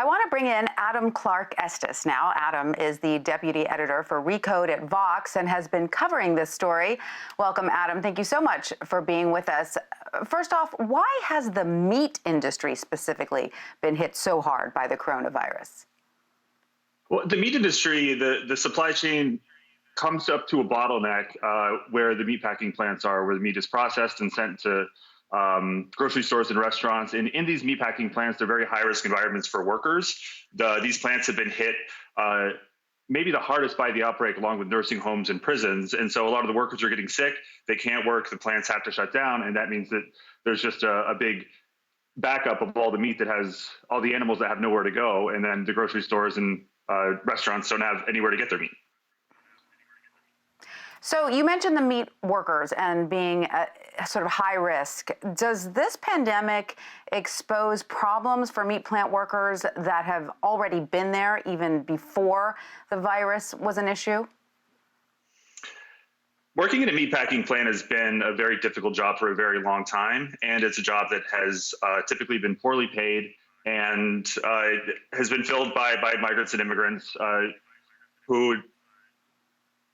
I want to bring in Adam Clark Estes now. Adam is the deputy editor for Recode at Vox and has been covering this story. Welcome, Adam. Thank you so much for being with us. First off, why has the meat industry specifically been hit so hard by the coronavirus? Well, the meat industry, the supply chain comes up to a bottleneck where the meatpacking plants are, where the meat is processed and sent to grocery stores and restaurants. And in these meatpacking plants, they're very high-risk environments for workers. These plants have been hit maybe the hardest by the outbreak, along with nursing homes and prisons. And so a lot of the workers are getting sick. They can't work. The plants have to shut down. And that means that there's just a big backup of all the meat that has all the animals that have nowhere to go. And then the grocery stores and restaurants don't have anywhere to get their meat. So you mentioned the meat workers and being sort of high risk. Does this pandemic expose problems for meat plant workers that have already been there even before the virus was an issue? Working in a meatpacking plant has been a very difficult job for a very long time, and it's a job that has typically been poorly paid and has been filled by migrants and immigrants who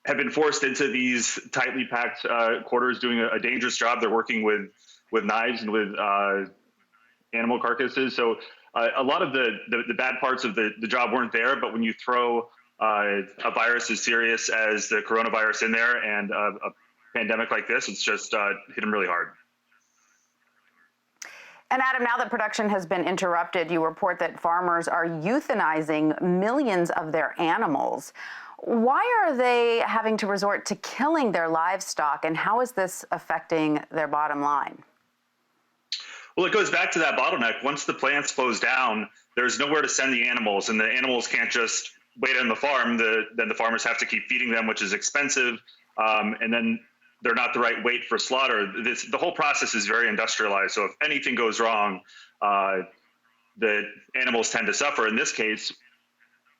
have been forced into these tightly packed quarters, doing a dangerous job. They're working with knives and with animal carcasses. So a lot of the bad parts of the job weren't there, but when you throw a virus as serious as the coronavirus in there and a pandemic like this, it's just hit them really hard. And Adam, now that production has been interrupted, you report that farmers are euthanizing millions of their animals. Why are they having to resort to killing their livestock, and how is this affecting their bottom line? Well, it goes back to that bottleneck. Once the plants close down, there's nowhere to send the animals, and the animals can't just wait on the farm. Then the farmers have to keep feeding them, which is expensive, and then they're not the right weight for slaughter. The whole process is very industrialized, so if anything goes wrong, the animals tend to suffer. In this case,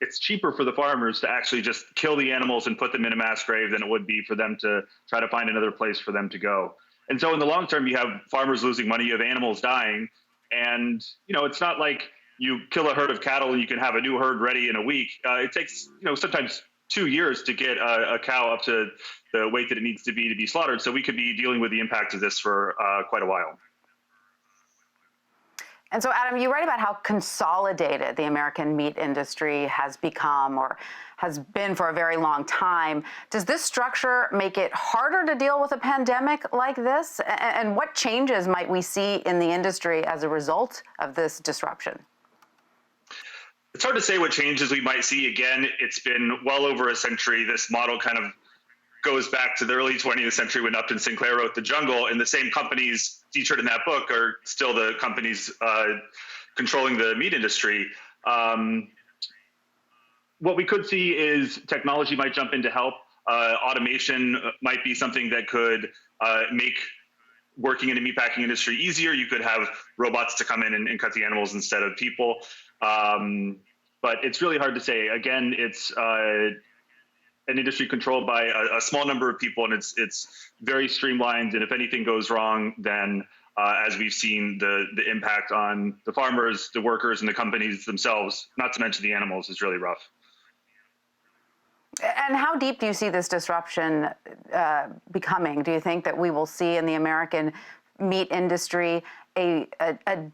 it's cheaper for the farmers to actually just kill the animals and put them in a mass grave than it would be for them to try to find another place for them to go. And so in the long term, you have farmers losing money, you have animals dying. And, it's not like you kill a herd of cattle and you can have a new herd ready in a week. It takes, sometimes 2 years to get a cow up to the weight that it needs to be slaughtered. So we could be dealing with the impact of this for quite a while. And so, Adam, you write about how consolidated the American meat industry has become or has been for a very long time. Does this structure make it harder to deal with a pandemic like this? And what changes might we see in the industry as a result of this disruption? It's hard to say what changes we might see. Again, it's been well over a century. This model kind of goes back to the early 20th century when Upton Sinclair wrote The Jungle, and the same companies featured in that book are still the companies controlling the meat industry. What we could see is technology might jump in to help. Automation might be something that could make working in the meatpacking industry easier. You could have robots to come in and cut the animals instead of people. But it's really hard to say. Again, it's an industry controlled by a small number of people, and it's very streamlined. And if anything goes wrong, then as we've seen, the impact on the farmers, the workers, and the companies themselves, not to mention the animals, is really rough. And how deep do you see this disruption becoming? Do you think that we will see in the American meat industry a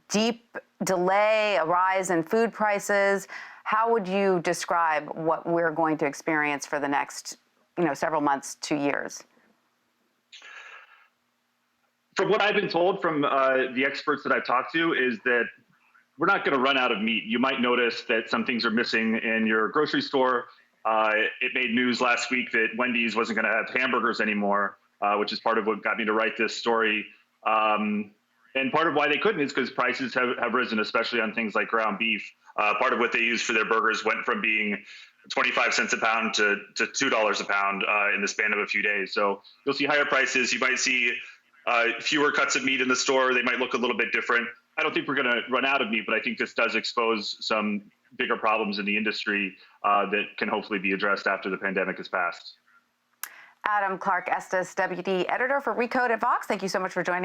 deep delay, a rise in food prices? How would you describe what we're going to experience for the next, several months to years? From what I've been told from the experts that I've talked to is that we're not going to run out of meat. You might notice that some things are missing in your grocery store. It made news last week that Wendy's wasn't going to have hamburgers anymore, which is part of what got me to write this story. And part of why they couldn't is because prices have risen, especially on things like ground beef. Part of what they use for their burgers went from being 25 cents a pound to $2 a pound in the span of a few days. So you'll see higher prices. You might see fewer cuts of meat in the store. They might look a little bit different. I don't think we're going to run out of meat, but I think this does expose some bigger problems in the industry that can hopefully be addressed after the pandemic has passed. Adam Clark Estes, deputy editor for Recode at Vox. Thank you so much for joining